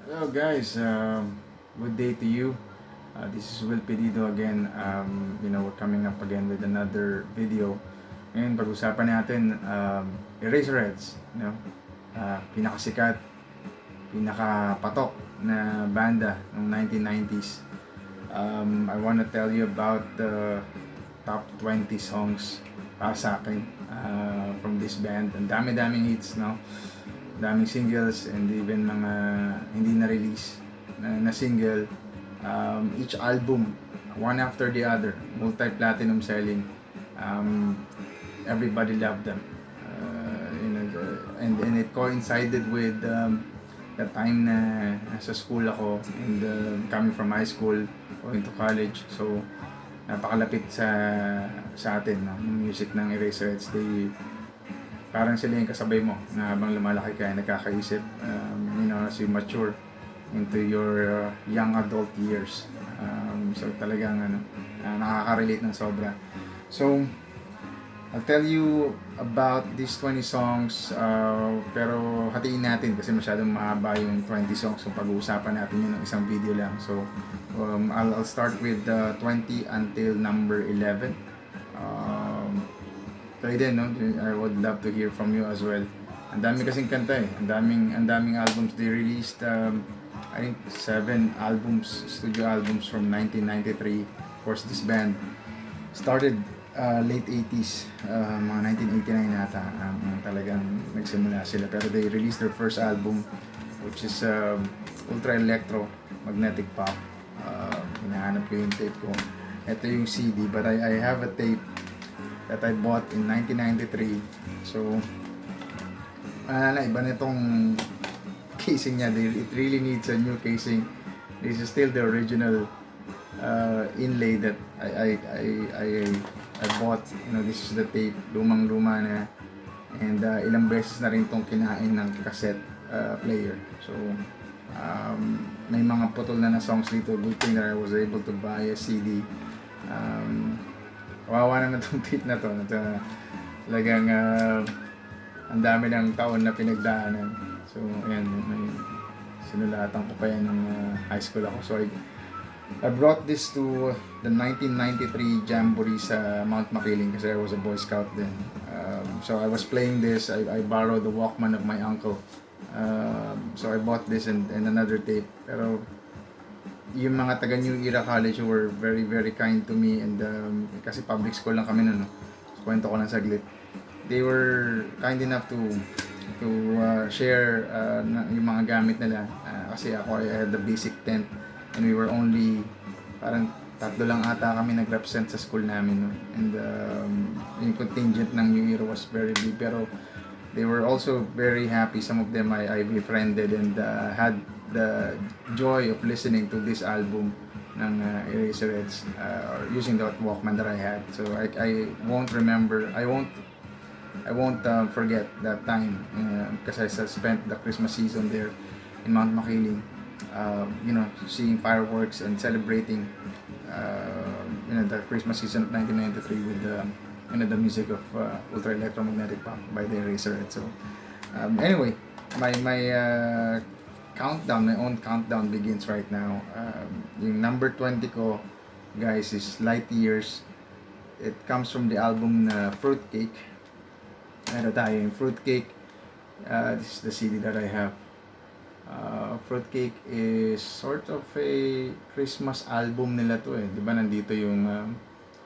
Hello guys, good day to you. This is WillPedido again. We're coming up again with another video. Ngayon, pag-usapan natin Eraserheads, pinakasikat, pinakapatok na banda ng 1990s. I want to tell you about the top 20 songs para sa akin from this band. Ang dami-daming hits, no? Daming singles and even mga hindi na-release na single. Each album, one after the other, multi-platinum selling. Everybody loved them. And it coincided with the time na nasa school ako and coming from high school, going to college. So, napakalapit sa atin, no? Yung music ng Eraserheads. Parang sila yung kasabay mo na habang lumalaki ka, nagkakaisip, as you mature into your young adult years. So talagang nakaka-relate ng sobra. So, I'll tell you about these 20 songs, pero hatiin natin kasi masyadong mahaba yung 20 songs. So pag-uusapan natin yun ng isang video lang. So, I'll start with 20 until number 11. Kayo din, no? I would love to hear from you as well. Ang dami kasing kanta eh. Ang daming albums they released. I think 7 albums, studio albums from 1993. Of course, this band started late 80s, mga 1989 nata talagang nagsimula sila. Pero they released their first album, which is Ultra Electro Magnetic Pop. Hinahanap ko yung tape ko. Ito yung CD, but I have a tape that I bought in 1993. So, iba na itong casing niya. It really needs a new casing. This is still the original inlay that I bought. This is the tape. Lumang-luma na. And ilang beses na rin itong kinain ng cassette player. So, may mga putol na songs dito. Good thing that I was able to buy a CD. Kawawa naman itong tape na to. Talagang ang dami ng taon na pinagdaanan. So, ayan, may sinulatan ko pa yan ng high school ako. So, I brought this to the 1993 Jamboree sa Mount Makiling kasi I was a Boy Scout then. So, I was playing this. I borrowed the Walkman of my uncle. So, I bought this and another tape. Pero, yung mga taga New Era College were very very kind to me and kasi public school lang kami noon, no? So, kwento ko lang saglit. They were kind enough to share yung mga gamit nila kasi ako I had the basic tent and we were only parang tatlo lang ata kami nag-represent sa school namin, no? And yung contingent ng New Era was very big pero they were also very happy. Some of them I befriended and had the joy of listening to this album ng Eraserheads or using that Walkman that I had. So I won't remember, I won't forget that time because I spent the Christmas season there in Mount Makiling, seeing fireworks and celebrating the Christmas season of 1993 with the music of Ultra Electromagnetic Pop by the Eraserheads. So anyway, my countdown, my own countdown begins right now. Yung number 20 ko, guys, is Light Years. It comes from the album na Fruitcake. Ano tayo, yung Fruitcake. This is the CD that I have. Fruitcake is sort of a Christmas album nila to eh. Di ba nandito yung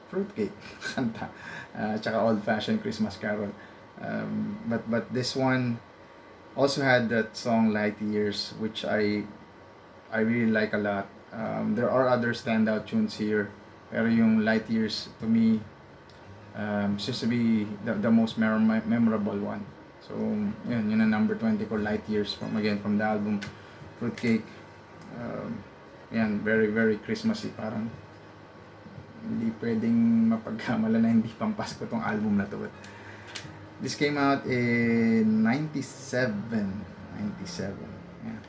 Fruitcake kanta. Tsaka Old Fashioned Christmas Carol. But this one also had that song Light Years, which I really like a lot. There are other standout tunes here, pero yung Light Years to me seems to be the most memorable one. So yun ang number 20 ko, Light Years from the album Fruitcake. Very very Christmassy, parang hindi pwedeng mapagkamala na hindi pampasko tong album na to. But this came out in 97. Yeah.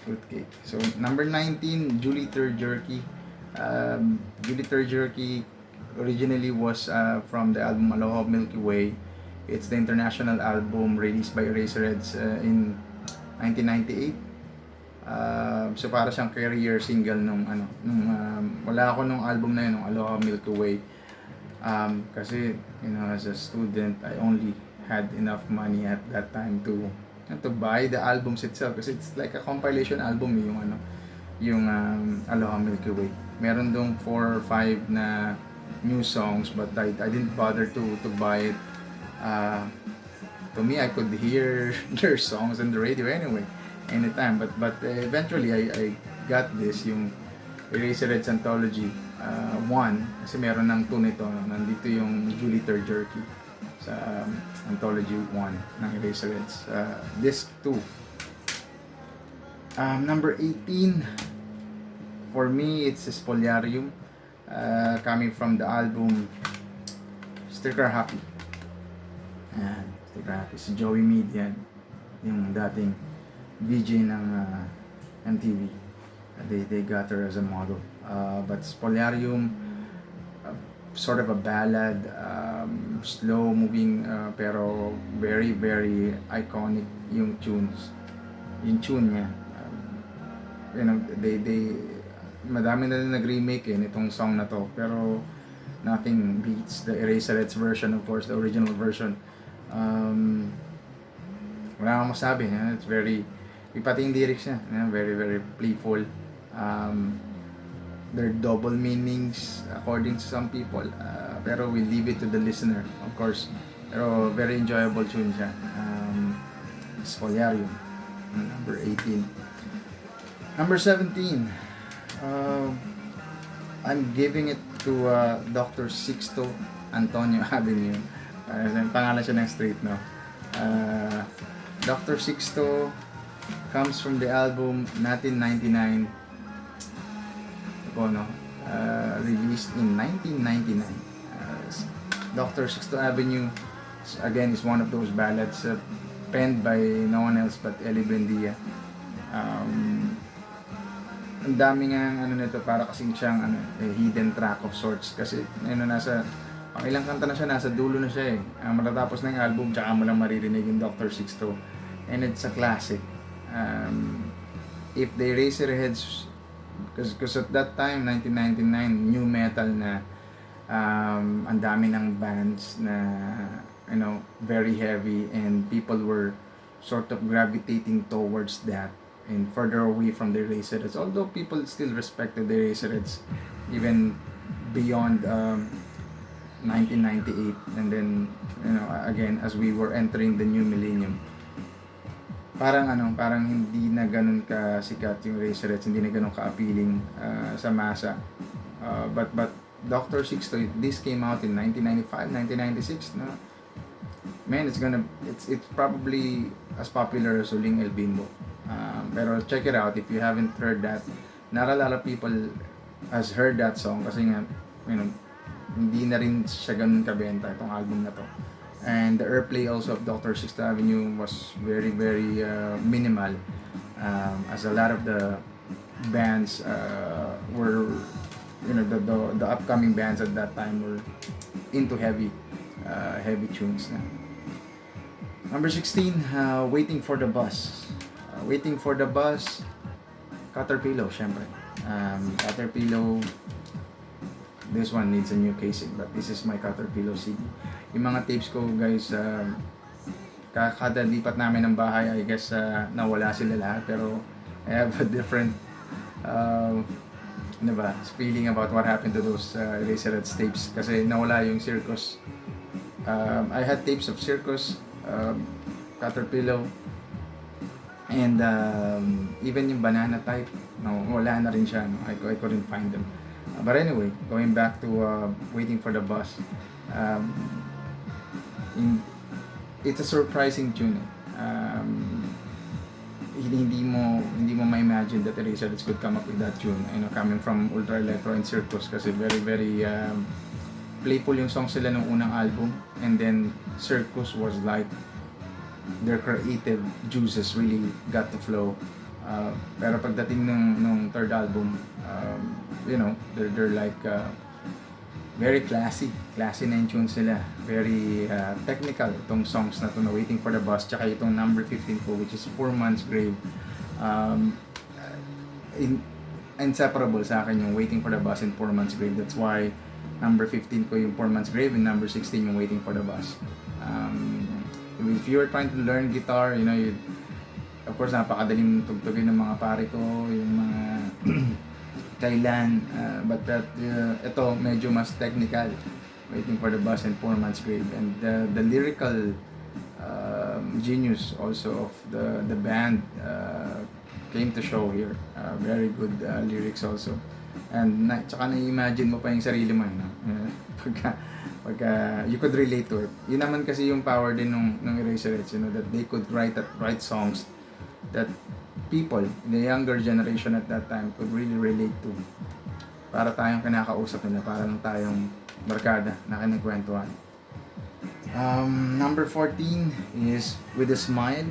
Fruitcake. So, number 19, Julie Jerky. Julie Jerky originally was from the album Aloha Milky Way. It's the international album released by Eraserheads in 1998. So para siyang career single nung wala ako nung album na yun, nung Aloha Milky Way. Kasi as a student, I only had enough money at that time to buy the albums itself, kasi it's like a compilation album yung Aloha Milky Way. Meron dong 4 or 5 na new songs, but I didn't bother to buy it. To me, I could hear their songs on the radio anyway, anytime. But eventually, I got this, yung ERASERHEADS Anthology 1, kasi meron ng 2 nito. Nandito yung Julie Jerky sa Anthology 1 ng ERASERHEADS. Disc 2. Number 18, for me, it's Spoliarium, coming from the album Sticker Happy. Sticker Happy. Si Joey Median, yung dating VJ ng MTV. They got her as a model. But Spoliarium, sort of a ballad, slow moving, pero very, very iconic yung tunes. Yung tune niya. Madami na rin nag-remake nitong song na to, pero nothing beats the ERASERHEADS version, of course, the original version. Wala akong masabi, it's very, pati yung lyrics niya, very, very playful. There are double meanings according to some people, pero we leave it to the listener, of course. Pero very enjoyable tune siya. Spoliarium, number 18. Number 17, I'm giving it to Dr. Sixto Antonio Avenue. Pangalan siya ng street, no? Dr. Sixto comes from the album 1999. Released in 1999. Dr. Sixto Avenue, again, is one of those ballads penned by no one else but Eli Buendia. Ang dami nga nito, para kasing siyang hidden track of sorts, kasi nasa ilang kanta na siya, nasa dulo na siya matatapos na yung album, tsaka mo lang maririnig yung Dr. Sixto, and it's a classic. If the ERASERHEADS, because at that time 1999, new metal na, ang dami ng bands na very heavy, and people were sort of gravitating towards that and further away from the ERASERHEADS, although people still respected the ERASERHEADS even beyond 1998, and then again, as we were entering the new millennium, parang hindi na ganun ka sikat yung ERASERHEADS, hindi na ganun ka appealing sa masa. But Dr. Sixto, this came out in 1995, 1996, no? Man, it's probably as popular as Uling El Bimbo. Pero check it out if you haven't heard that. Not a lot of people has heard that song, kasi nga hindi na rin siya ganun kabenta itong album na to. And the airplay also of Dr. Sixto Avenue was very, very minimal, as a lot of the bands were, the upcoming bands at that time were into heavy tunes na. Number 16, Waiting for the Bus. Waiting for the Bus, Caterpillar, syempre. Caterpillar, this one needs a new casing, but this is my Caterpillar CD. Yung mga tapes ko, guys, kada lipat namin ng bahay, I guess nawala sila lahat, pero I have a different feeling about what happened to those ERASERHEADS tapes, kasi nawala yung Circus. I had tapes of Circus, Caterpillar, and even yung Banana type, wala na rin siya, I couldn't find them. But anyway, going back to Waiting for the Bus, it's a surprising tune. Hindi mo ma-imagine that ERASERHEADS could come up with that tune, coming from Ultra Electro and Circus, kasi very, very playful yung songs sila nung unang album, and then Circus was like their creative juices really got to flow. Pero pagdating nung third album, they're like very classy na yung tunes nila, very technical itong songs na to, na Waiting for the Bus, tsaka itong number 15 ko, which is 4 Months Grave. inseparable sa akin yung Waiting for the Bus and 4 Months Grave. That's why number 15 ko yung 4 Months Grave and number 16 yung Waiting for the Bus. If you're trying to learn guitar, you know, of course, napakadaling tugtugin ng mga pare ko, yung mga kailan, but ito medyo mas technical. Waiting for the Bus and 4 Months Grave, and the lyrical genius also of the band came to show here. Very good lyrics also. And tsaka na-imagine mo pa yung sarili mo, no? Pagka you could relate to it. Yun naman kasi yung power din ng Eraserheads, you know, that they could write songs that people in the younger generation at that time could really relate to. Para tayong kinakausap nila, para lang tayong barkada na kinikwentuhan. Number 14 is With a Smile.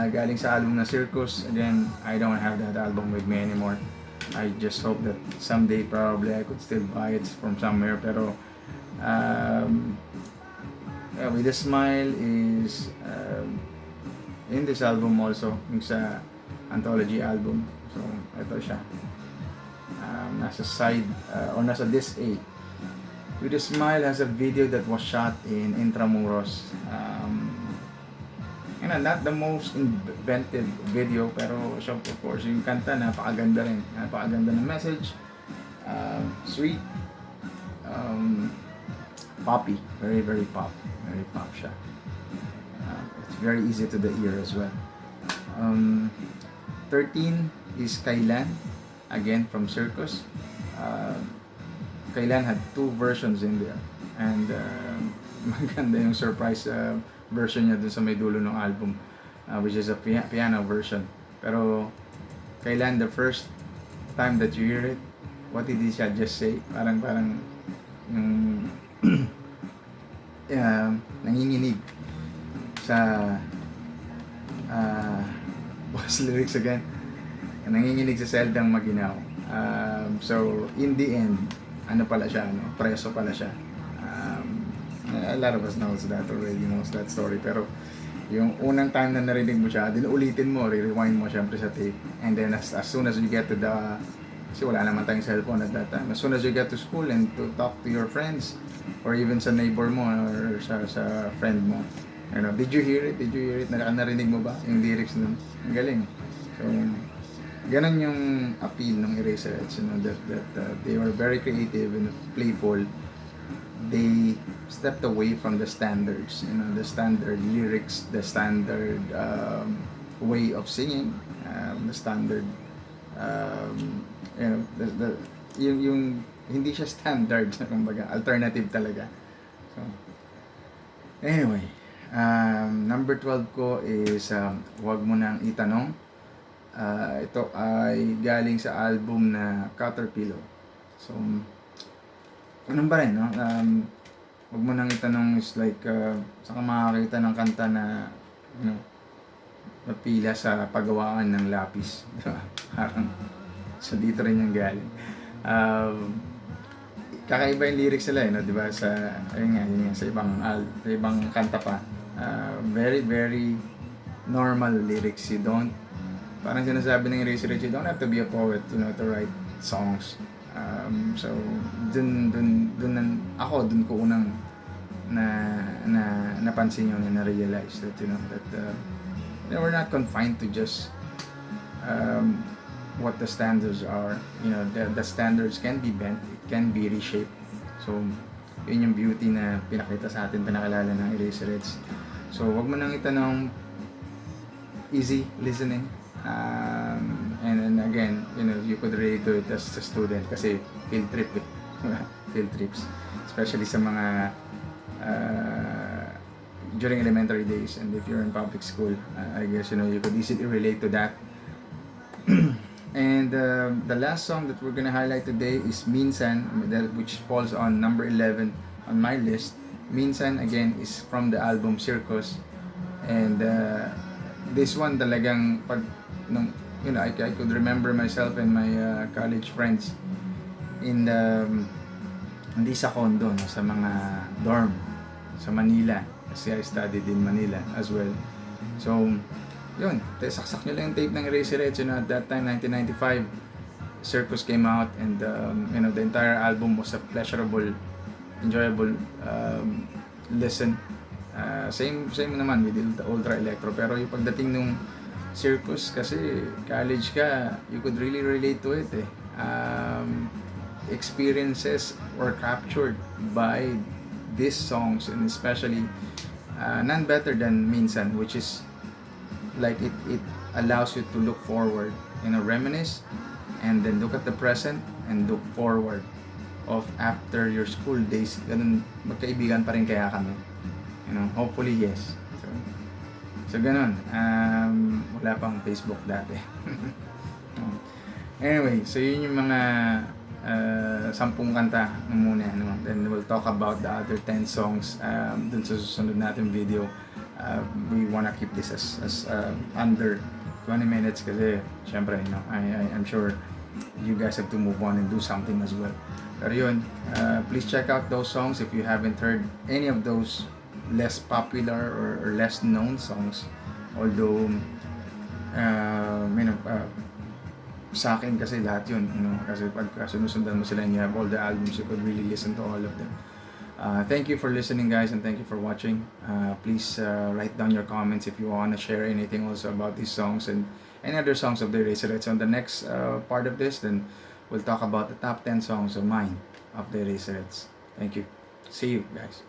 Galing sa album na Circus. Again, I don't have that album with me anymore. I just hope that someday probably I could still buy it from somewhere. Pero With a Smile is in this album also, yung sa anthology album. So ito siya, nasa side or nasa disc A. With a Smile has a video that was shot in Intramuros. Not the most inventive video, pero of course yung kanta napakaganda rin, napakaganda ng message, sweet, poppy, very pop siya. It's very easy to the ear as well. 13 is Kailan, again from Circus. Kailan had 2 versions in there, and maganda yung surprise version niya dun sa may dulo ng album, which is a piano version. Pero Kailan, the first time that you hear it, what did he just say? Parang yung nanginginig sa what's lyrics again? Nanginginig sa seldang maginaw. So in the end, ano pala siya, no? Preso pala siya. A lot of us knows that already, knows that story. Pero yung unang time na narinig mo siya, din ulitin mo, re-rewind mo syempre sa tape. And then as soon as you get to the, kasi wala naman tayong cellphone at that time, as soon as you get to school and to talk to your friends, or even sa neighbor mo or sa friend mo, you know, did you hear it? Narinig mo ba yung lyrics nun? Ang galing. So ganun yung appeal ng Eraserheads, you know, that they were very creative and playful. They stepped away from the standards, you know, the standard lyrics, the standard way of singing, the standard, you know, yung hindi siya standard, kumbaga, alternative talaga. So, anyway, number 12 ko is Huwag Mo Nang Itanong. Ito ay galing sa album na Caterpillar. So, ganun ba rin, no? Huwag Mo Nang Itanong is like, saan ka makakita ng kanta na, you know, napila sa paggawaan ng lapis. Parang, so dito rin yung galing. Kakaiba yung lyrics nila, no? Diba? Sa, ayun nga, sa ibang kanta pa. Very normal lyrics. You don't, parang sinasabi ng Eraserheads, you don't have to be a poet, you know, to write songs. So dun ko unang napansin yun and na-realize that, you know, that we're not confined to just what the standards are. You know, the standards can be bent, it can be reshaped. So yun yung beauty na pinakita sa atin, pinakilala ng Eraserheads. So Huwag Mo Nang Itanong, easy listening. And then again, you know, you could relate to it as a student kasi field trips, especially sa mga during elementary days, and if you're in public school, I guess, you know, you could easily relate to that. And the last song that we're gonna highlight today is Minsan, which falls on number 11 on my list. Minsan, again, is from the album Circus, and this one talagang you know, I could remember myself and my college friends in the, hindi sa condo, no, sa mga dorm sa Manila, kasi I studied in Manila as well. So yun, saksak nyo lang yung tape ng ERASERHEADS. You know, at that time, 1995, Circus came out, and you know, the entire album was a pleasurable, enjoyable listen. Same naman with the Ultra Electro, pero yung pagdating nung Circus, kasi college ka, you could really relate to it eh. Experiences were captured by these songs, and especially none better than Minsan, which is like it allows you to look forward, you know, reminisce, and then look at the present and look forward of after your school days. Ganun, magkaibigan pa rin kaya kami, you know, hopefully yes. So ganun, wala pang Facebook dati. Anyway, so yun yung mga 10 kanta na muna, no? Then we'll talk about the other 10 songs dun sa susunod natin video. We wanna keep this as under 20 minutes kasi syempre, you know, I'm sure you guys have to move on and do something as well. Pero yun, please check out those songs if you haven't heard any of those less popular or less known songs. Although you know, sa akin kasi lahat yun, you know, kasi pag sinusundan mo sila and you have all the albums, you could really listen to all of them. Thank you for listening, guys, and thank you for watching. Please write down your comments if you want to share anything also about these songs and any other songs of the ERASERHEADS. On the next part of this, then we'll talk about the top 10 songs of mine of the ERASERHEADS. Thank you. See you, guys.